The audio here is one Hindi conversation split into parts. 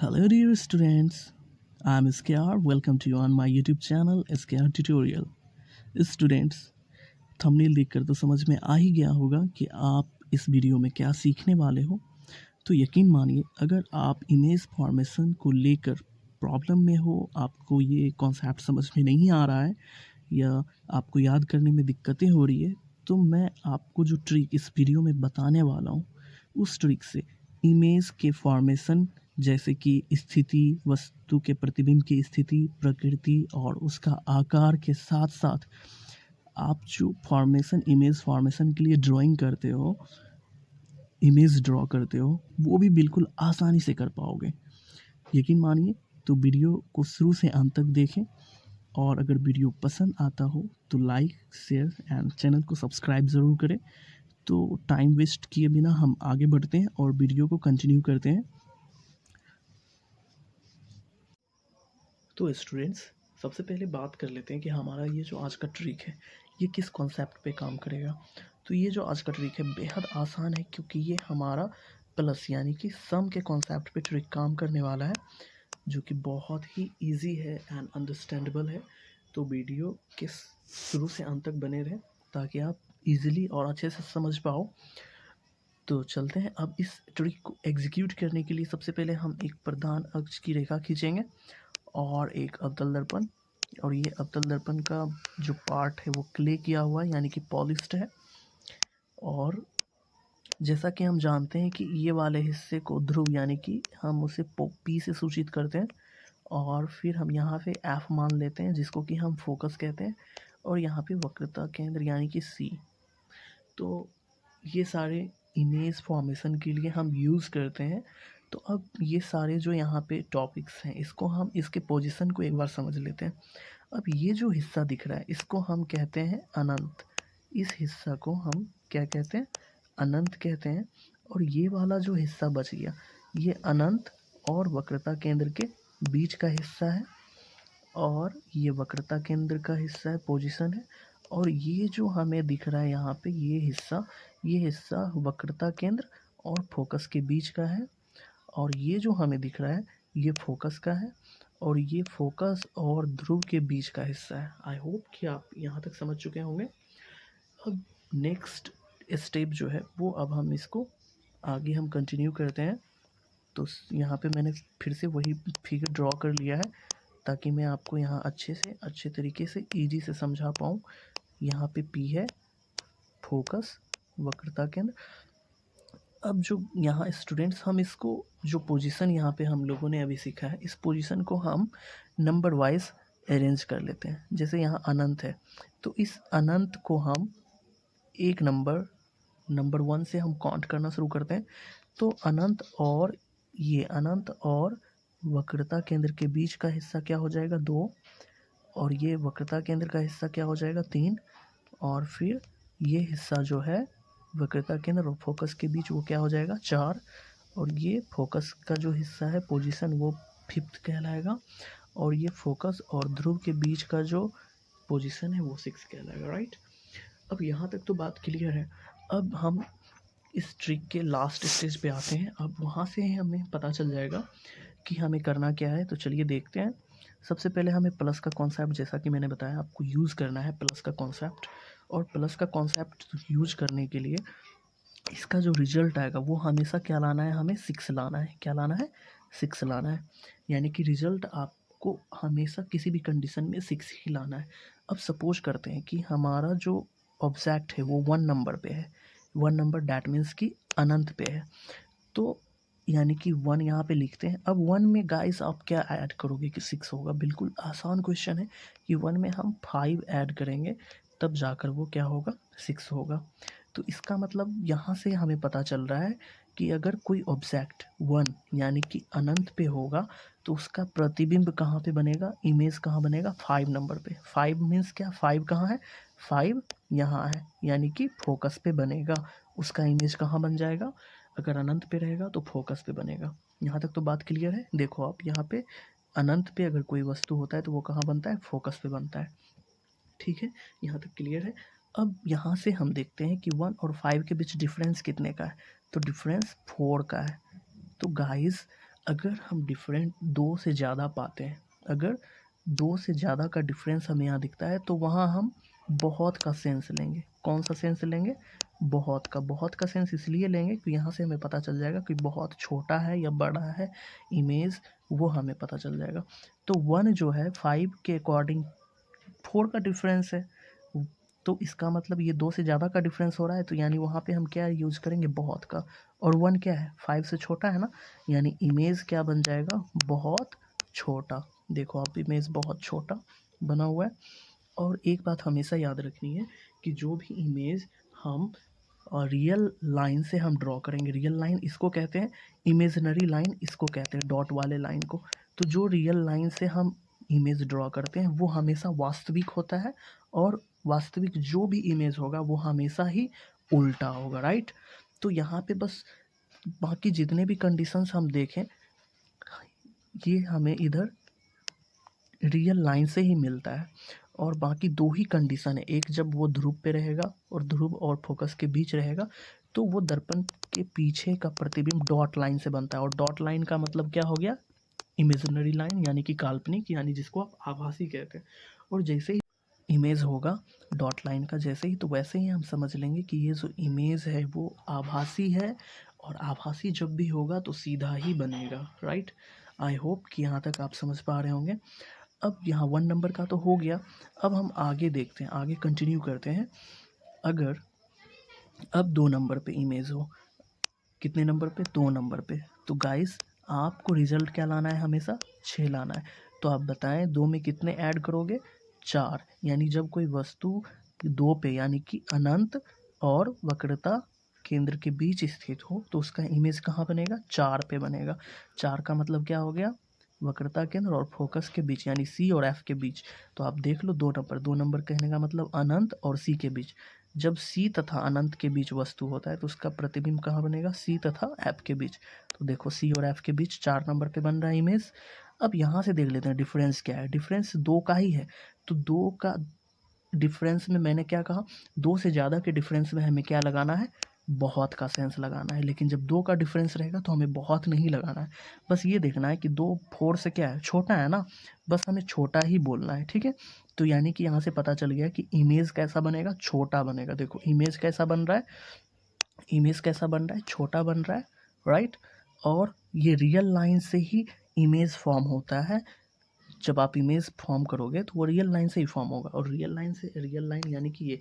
Hello dear students, I am SKR. Welcome to you on my YouTube channel SKR Tutorial. Students, thumbnail देखकर तो समझ में आ ही गया होगा कि आप इस वीडियो में क्या सीखने वाले हो। तो यकीन मानिए, अगर आप इमेज फॉर्मेशन को लेकर प्रॉब्लम में हो, आपको ये कॉन्सेप्ट समझ में नहीं आ रहा है या आपको याद करने में दिक्कतें हो रही है, तो मैं आपको जो ट्रिक इस वीडियो में बताने वाला हूँ, उस ट्रिक से इमेज के फॉर्मेशन जैसे कि स्थिति, वस्तु के प्रतिबिंब की स्थिति, प्रकृति और उसका आकार के साथ साथ आप जो फॉर्मेशन, इमेज फॉर्मेशन के लिए ड्राइंग करते हो, इमेज ड्रॉ करते हो, वो भी बिल्कुल आसानी से कर पाओगे। यकीन मानिए, तो वीडियो को शुरू से अंत तक देखें और अगर वीडियो पसंद आता हो तो लाइक, शेयर एंड चैनल को सब्सक्राइब ज़रूर करें। तो टाइम वेस्ट किए बिना हम आगे बढ़ते हैं और वीडियो को कंटिन्यू करते हैं। तो स्टूडेंट्स, सबसे पहले बात कर लेते हैं कि हमारा ये जो आज का ट्रिक है, ये किस कॉन्सेप्ट पे काम करेगा। तो ये जो आज का ट्रिक है बेहद आसान है, क्योंकि ये हमारा प्लस यानी कि सम के कॉन्सेप्ट पे ट्रिक काम करने वाला है, जो कि बहुत ही इजी है एंड अंडरस्टैंडेबल है। तो वीडियो के शुरू से अंत तक बने रहें ताकि आप इजीली और अच्छे से समझ पाओ। तो चलते हैं। अब इस ट्रिक को एग्जीक्यूट करने के लिए सबसे पहले हम एक प्रधान अक्ष की रेखा खींचेंगे और एक अवतल दर्पण, और ये अवतल दर्पण का जो पार्ट है वो क्ले किया हुआ है यानी कि पॉलिश्ड है। और जैसा कि हम जानते हैं कि ये वाले हिस्से को ध्रुव यानी कि हम उसे पी से सूचित करते हैं, और फिर हम यहाँ पे एफ मान लेते हैं जिसको कि हम फोकस कहते हैं, और यहाँ पे वक्रता केंद्र यानी कि सी। तो ये सारे इमेज फॉर्मेशन के लिए हम यूज़ करते हैं। तो अब ये सारे जो यहाँ पे टॉपिक्स हैं, इसको हम इसके पोजीशन को एक बार समझ लेते हैं। अब ये जो हिस्सा दिख रहा है, इसको हम कहते हैं अनंत। इस हिस्सा को हम क्या कहते हैं? अनंत कहते हैं। और ये वाला जो हिस्सा बच गया, ये अनंत और वक्रता केंद्र के बीच का हिस्सा है, और ये वक्रता केंद्र का हिस्सा है, पोजीशन है। और ये जो हमें दिख रहा है यहाँ पे, ये हिस्सा वक्रता केंद्र और फोकस के बीच का है। और ये जो हमें दिख रहा है, ये फोकस का है, और ये फोकस और ध्रुव के बीच का हिस्सा है। आई होप कि आप यहाँ तक समझ चुके होंगे। अब नेक्स्ट स्टेप जो है वो, अब हम इसको आगे हम कंटिन्यू करते हैं। तो यहाँ पे मैंने फिर से वही फिगर ड्रॉ कर लिया है ताकि मैं आपको यहाँ अच्छे तरीके से ईजी से समझा पाऊँ। यहाँ पे पी है, फोकस, वक्रता केंद्र। अब जो यहाँ स्टूडेंट्स, हम इसको जो पोजीशन यहाँ पे हम लोगों ने अभी सीखा है, इस पोजीशन को हम नंबर वाइज अरेंज कर लेते हैं। जैसे यहाँ अनंत है, तो इस अनंत को हम एक नंबर 1 से हम काउंट करना शुरू करते हैं। तो अनंत और वक्रता केंद्र के बीच का हिस्सा क्या हो जाएगा? 2। और ये वक्रता केंद्र का हिस्सा क्या हो जाएगा? 3। और फिर ये हिस्सा जो है वक्रता केंद्र और फोकस के बीच, वो क्या हो जाएगा? 4। और ये फोकस का जो हिस्सा है, पोजीशन, वो 5th कहलाएगा। और ये फोकस और ध्रुव के बीच का जो पोजीशन है वो 6 कहलाएगा। राइट। अब यहाँ तक तो बात क्लियर है। अब हम इस ट्रिक के लास्ट स्टेज पे आते हैं। अब वहाँ से हमें पता चल जाएगा कि हमें करना क्या है। तो चलिए देखते हैं। सबसे पहले हमें प्लस का कॉन्सेप्ट, जैसा कि मैंने बताया, आपको यूज़ करना है प्लस का कॉन्सेप्ट। और प्लस का कॉन्सेप्ट यूज करने के लिए इसका जो रिजल्ट आएगा वो हमेशा क्या लाना है? हमें 6 लाना है। क्या लाना है? 6 लाना है। यानी कि रिजल्ट आपको हमेशा किसी भी कंडीशन में 6 ही लाना है। अब सपोज करते हैं कि हमारा जो ऑब्जेक्ट है वो 1 नंबर पे है। 1 नंबर डैट मीन्स कि अनंत पे है। तो यानी कि 1 यहाँ पे लिखते हैं। अब 1 में गाइस आप क्या ऐड करोगे कि 6 होगा? बिल्कुल आसान क्वेश्चन है कि 1 में हम 5 ऐड करेंगे, तब जाकर वो क्या होगा? 6 होगा। तो इसका मतलब यहाँ से हमें पता चल रहा है कि अगर कोई ऑब्जेक्ट 1 यानी कि अनंत पे होगा, तो उसका प्रतिबिंब कहाँ पे बनेगा? इमेज कहाँ बनेगा? 5 नंबर पे। 5 मीन्स क्या? 5 कहाँ है? 5 यहाँ है, यानी कि फोकस पे बनेगा। उसका इमेज कहाँ बन जाएगा? अगर अनंत पे रहेगा तो फोकस पे बनेगा। यहाँ तक तो बात क्लियर है। देखो आप, यहाँ पे अनंत पे अगर कोई वस्तु होता है तो वो कहाँ बनता है? फोकस पे बनता है। ठीक है, यहाँ तक क्लियर है। अब यहाँ से हम देखते हैं कि 1 और 5 के बीच डिफरेंस कितने का है? तो डिफरेंस 4 का है। तो गाइस, अगर हम डिफरेंट दो से ज़्यादा पाते हैं, अगर दो से ज़्यादा का डिफरेंस हमें यहाँ दिखता है तो वहाँ हम बहुत का सेंस लेंगे। कौन सा सेंस लेंगे? बहुत का। बहुत का सेंस इसलिए लेंगे कि यहाँ से हमें पता चल जाएगा कि बहुत छोटा है या बड़ा है इमेज, वो हमें पता चल जाएगा। तो 1 जो है 5 के अकॉर्डिंग 4 का डिफरेंस है, तो इसका मतलब ये 2 से ज़्यादा का डिफरेंस हो रहा है, तो यानी वहाँ पे हम क्या यूज़ करेंगे? बहुत का। और 1 क्या है? 5 से छोटा है ना, यानी इमेज क्या बन जाएगा? बहुत छोटा। देखो आप, इमेज बहुत छोटा बना हुआ है। और एक बात हमेशा याद रखनी है कि जो भी इमेज हम रियल लाइन से हम ड्रॉ करेंगे, रियल लाइन इसको कहते हैं, इमेजिनरी लाइन इसको कहते हैं, डॉट वाले लाइन को। तो जो रियल लाइन से हम इमेज ड्रॉ करते हैं वो हमेशा वास्तविक होता है, और वास्तविक जो भी इमेज होगा वो हमेशा ही उल्टा होगा, राइट। तो यहाँ पे बस बाकी जितने भी कंडीशंस हम देखें, ये हमें इधर रियल लाइन से ही मिलता है। और बाकी दो ही कंडीशन है, एक जब वो ध्रुव पे रहेगा और ध्रुव और फोकस के बीच रहेगा तो वो दर्पण के पीछे का प्रतिबिंब डॉट लाइन से बनता है। और डॉट लाइन का मतलब क्या हो गया? इमेजिनरी लाइन, यानी कि काल्पनिक, यानी जिसको आप आभासी कहते हैं। और जैसे ही इमेज होगा डॉट लाइन का जैसे ही, तो वैसे ही हम समझ लेंगे कि ये जो इमेज है वो आभासी है, और आभासी जब भी होगा तो सीधा ही बनेगा, राइट। आई होप कि यहाँ तक आप समझ पा रहे होंगे। अब यहाँ 1 नंबर का तो हो गया, अब हम आगे देखते हैं, आगे कंटिन्यू करते हैं। अगर अब 2 नंबर पे इमेज हो, कितने नंबर पे? 2 नंबर पे। तो गाइस आपको रिजल्ट क्या लाना है? हमेशा 6 लाना है। तो आप बताएं 2 में कितने ऐड करोगे? 4। यानी जब कोई वस्तु 2 पे यानी कि अनंत और वक्रता केंद्र के बीच स्थित हो तो उसका इमेज कहाँ बनेगा? 4 पे बनेगा। 4 का मतलब क्या हो गया? वक्रता केंद्र और फोकस के बीच, यानी सी और एफ के बीच। तो आप देख लो 2 नंबर, 2 नंबर कहने का मतलब अनंत और सी के बीच। जब सी तथा अनंत के बीच वस्तु होता है तो उसका प्रतिबिंब कहाँ बनेगा? सी तथा एफ के बीच। तो देखो सी और एफ के बीच 4 नंबर पे बन रहा है इमेज। अब यहाँ से देख लेते हैं डिफरेंस क्या है। डिफरेंस 2 का ही है, तो 2 का डिफरेंस में मैंने क्या कहा? 2 से ज़्यादा के डिफरेंस में हमें क्या लगाना है? बहुत का सेंस लगाना है। लेकिन जब 2 का डिफरेंस रहेगा तो हमें बहुत नहीं लगाना है, बस ये देखना है कि 2 4 से क्या है? छोटा है ना, बस हमें छोटा ही बोलना है, ठीक है। तो यानी कि यहाँ से पता चल गया कि इमेज कैसा बनेगा? छोटा बनेगा। देखो इमेज कैसा बन रहा है? इमेज कैसा बन रहा है? छोटा बन रहा है, राइट। और ये रियल लाइन से ही इमेज फॉर्म होता है। जब आप इमेज फॉर्म करोगे तो वो रियल लाइन से ही फॉर्म होगा, और रियल लाइन से, रियल लाइन यानी कि ये,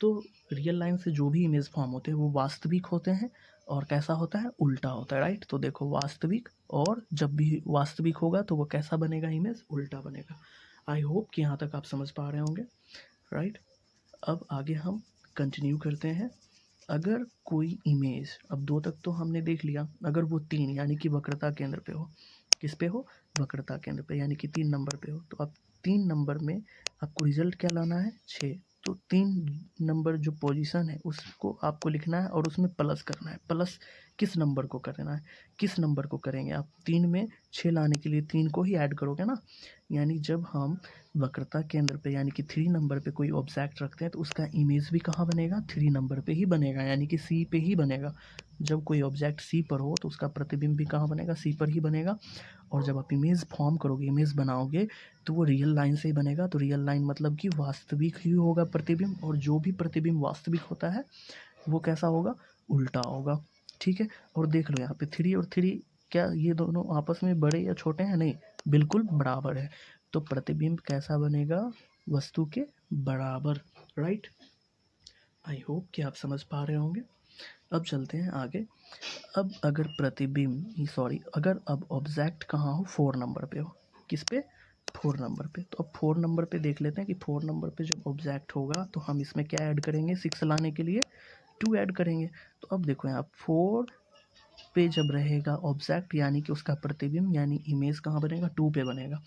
तो रियल लाइन से जो भी इमेज फॉर्म होते हैं वो वास्तविक होते हैं। और कैसा होता है? उल्टा होता है, राइट। तो देखो वास्तविक, और जब भी वास्तविक होगा तो वो कैसा बनेगा? इमेज उल्टा बनेगा। आई होप कि यहाँ तक आप समझ पा रहे होंगे, राइट। अब आगे हम कंटिन्यू करते हैं। अगर कोई इमेज, अब 2 तक तो हमने देख लिया, अगर वो 3 यानी कि वक्रता केंद्र पे हो, किस पे हो? वक्रता केंद्र पे, यानी कि 3 नंबर पे हो, तो अब 3 नंबर में आपको रिजल्ट क्या लाना है? 6। तो 3 नंबर जो पोजीशन है उसको आपको लिखना है और उसमें प्लस करना है। प्लस किस नंबर को करना है? किस नंबर को करेंगे आप? 3 में 6 लाने के लिए 3 को ही ऐड करोगे ना। यानी जब हम वक्रता केंद्र पे यानी कि 3 नंबर पे कोई ऑब्जेक्ट रखते हैं तो उसका इमेज भी कहाँ बनेगा? 3 नंबर पे ही बनेगा, यानी कि सी पे ही बनेगा। जब कोई ऑब्जेक्ट सी पर हो तो उसका प्रतिबिंब भी कहाँ बनेगा? सी पर ही बनेगा। और जब आप इमेज फॉर्म करोगे, इमेज बनाओगे, तो वो रियल लाइन से ही बनेगा। तो रियल लाइन मतलब कि वास्तविक ही होगा प्रतिबिंब, और जो भी प्रतिबिंब वास्तविक होता है वो कैसा होगा? उल्टा होगा, ठीक है। और देख लो यहाँ पे 3 और 3, क्या ये दोनों आपस में बड़े या छोटे हैं? नहीं, बिल्कुल बराबर है। तो प्रतिबिंब कैसा बनेगा? वस्तु के बराबर, राइट। आई होप कि आप समझ पा रहे होंगे। अब चलते हैं आगे। अब अगर प्रतिबिंब, सॉरी, अगर अब ऑब्जेक्ट कहाँ हो? 4 नंबर पे हो। किस पे? 4 नंबर पे। तो अब 4 नंबर पे देख लेते हैं कि 4 नंबर पे जब ऑब्जेक्ट होगा तो हम इसमें क्या ऐड करेंगे? 6 लाने के लिए 2 ऐड करेंगे। तो अब देखो यहाँ 4 पे जब रहेगा ऑब्जेक्ट यानी कि उसका प्रतिबिंब, यानी इमेज कहाँ बनेगा? 2 पे बनेगा।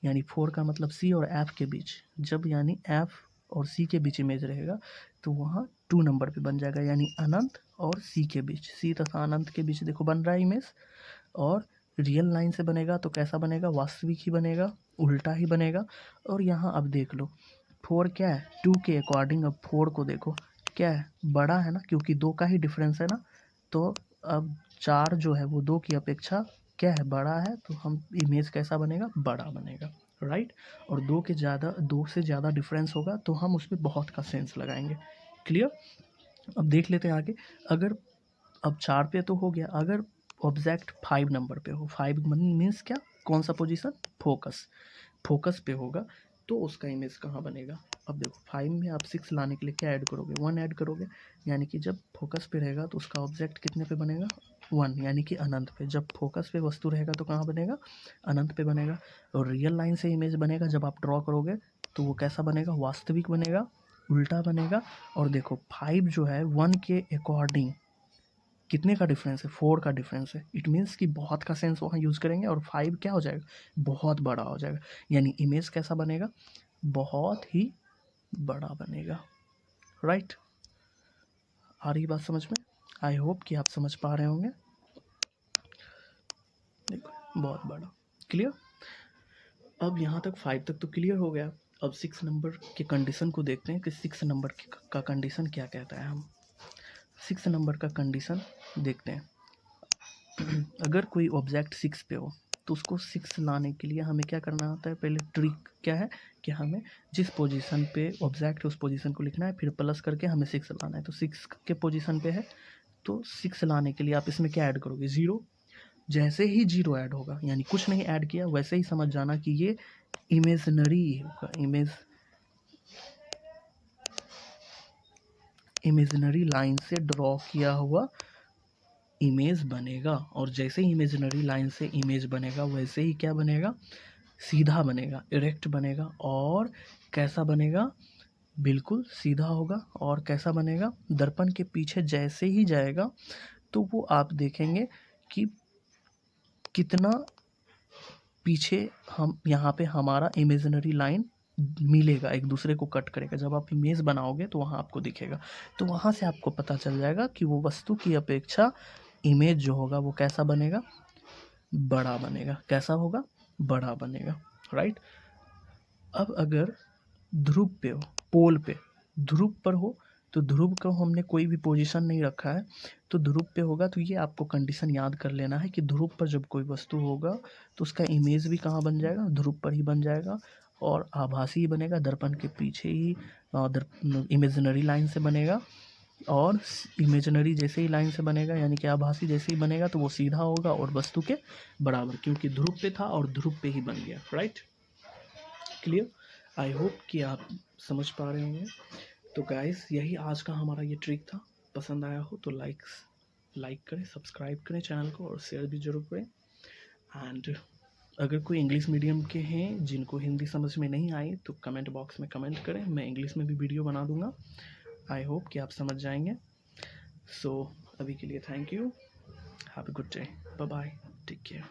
यानी 4 का मतलब सी और एफ के बीच, जब यानी एफ और सी के बीच इमेज रहेगा तो वहाँ 2 नंबर पे बन जाएगा, यानी अनंत और सी के बीच, सी तथा अनंत के बीच देखो बन रहा है इमेज। और रियल लाइन से बनेगा तो कैसा बनेगा? वास्तविक ही बनेगा, उल्टा ही बनेगा। और यहाँ अब देख लो 4 क्या है? 2 के अकॉर्डिंग। अब 4 को देखो क्या है? बड़ा है ना, क्योंकि 2 का ही डिफरेंस है ना। तो अब 4 जो है वो 2 की अपेक्षा क्या है, बड़ा है, तो हम इमेज कैसा बनेगा, बड़ा बनेगा, राइट। और दो से ज़्यादा डिफरेंस होगा तो हम उस पर बहुत का सेंस लगाएंगे। क्लियर। अब देख लेते हैं आगे। अगर अब 4 पे तो हो गया, अगर ऑब्जेक्ट 5 नंबर पे हो, 5 मीन्स क्या, कौन सा पोजीशन, फोकस, फोकस पे होगा, तो उसका इमेज कहाँ बनेगा। अब देखो 5 में आप 6 लाने के लिए क्या ऐड करोगे, 1 ऐड करोगे, यानी कि जब फोकस पे रहेगा तो उसका ऑब्जेक्ट कितने पे बनेगा, 1, यानी कि अनंत पे। जब फोकस पे वस्तु रहेगा तो कहाँ बनेगा, अनंत पे बनेगा। और रियल लाइन से इमेज बनेगा जब आप ड्रॉ करोगे तो वो कैसा बनेगा, वास्तविक बनेगा, उल्टा बनेगा। और देखो 5 जो है 1 के अकॉर्डिंग कितने का डिफरेंस है, 4 का डिफरेंस है। इट मीन्स कि बहुत का सेंस वहाँ यूज़ करेंगे और 5 क्या हो जाएगा, बहुत बड़ा हो जाएगा, यानी इमेज कैसा बनेगा, बहुत ही बड़ा बनेगा, राइट। आ रही बात समझ में। आई होप कि आप समझ पा रहे होंगे। देखो बहुत बड़ा, क्लियर। अब यहाँ तक 5 तक तो क्लियर हो गया। अब 6 नंबर के कंडीशन को देखते हैं कि 6 नंबर का कंडीशन क्या कहता है। हम 6 नंबर का कंडीशन देखते हैं। अगर कोई ऑब्जेक्ट 6 पे हो तो उसको 6 लाने के लिए हमें क्या करना होता है, पहले ट्रिक क्या है कि हमें जिस पोजीशन पे ऑब्जेक्ट है उस पोजीशन को लिखना है, फिर प्लस करके हमें 6 लाना है। तो 6 के पोजीशन पे है तो 6 लाने के लिए आप इसमें क्या ऐड करोगे, 0। जैसे ही 0 ऐड होगा, यानी कुछ नहीं ऐड किया, वैसे ही समझ जाना कि ये इमेजनरी होगा, इमेजनरी लाइन से ड्रॉ किया हुआ इमेज बनेगा। और जैसे ही इमेजनरी लाइन से इमेज बनेगा वैसे ही क्या बनेगा, सीधा बनेगा, इरेक्ट बनेगा। और कैसा बनेगा, बिल्कुल सीधा होगा। और कैसा बनेगा, दर्पण के पीछे जैसे ही जाएगा तो वो आप देखेंगे कि कितना पीछे हम यहाँ पे हमारा इमेजिनरी लाइन मिलेगा, एक दूसरे को कट करेगा। जब आप इमेज बनाओगे तो वहाँ आपको दिखेगा, तो वहाँ से आपको पता चल जाएगा कि वो वस्तु की अपेक्षा इमेज जो होगा वो कैसा बनेगा, बड़ा बनेगा। कैसा होगा, बड़ा बनेगा, राइट। अब अगर ध्रुव पे हो, पोल पे, ध्रुव पर हो, तो ध्रुव का हमने कोई भी पोजीशन नहीं रखा है, तो ध्रुव पे होगा तो ये आपको कंडीशन याद कर लेना है कि ध्रुव पर जब कोई वस्तु होगा तो उसका इमेज भी कहाँ बन जाएगा, ध्रुव पर ही बन जाएगा। और आभासी ही बनेगा, दर्पण के पीछे ही इमेजिनरी लाइन से बनेगा। और इमेजिनरी जैसे ही लाइन से बनेगा, यानी कि आभासी जैसे ही बनेगा, तो वो सीधा होगा और वस्तु के बराबर, क्योंकि ध्रुव पे था और ध्रुव पे ही बन गया, राइट। क्लियर। आई होप कि आप समझ पा रहे होंगे। तो गाइस यही आज का हमारा ये ट्रिक था। पसंद आया हो तो लाइक करें, सब्सक्राइब करें चैनल को और शेयर भी जरूर करें। एंड अगर कोई इंग्लिश मीडियम के हैं जिनको हिंदी समझ में नहीं आई तो कमेंट बॉक्स में कमेंट करें, मैं इंग्लिश में भी वीडियो बना दूंगा। आई होप कि आप समझ जाएंगे। सो अभी के लिए thank you, have a good day, bye bye, take care.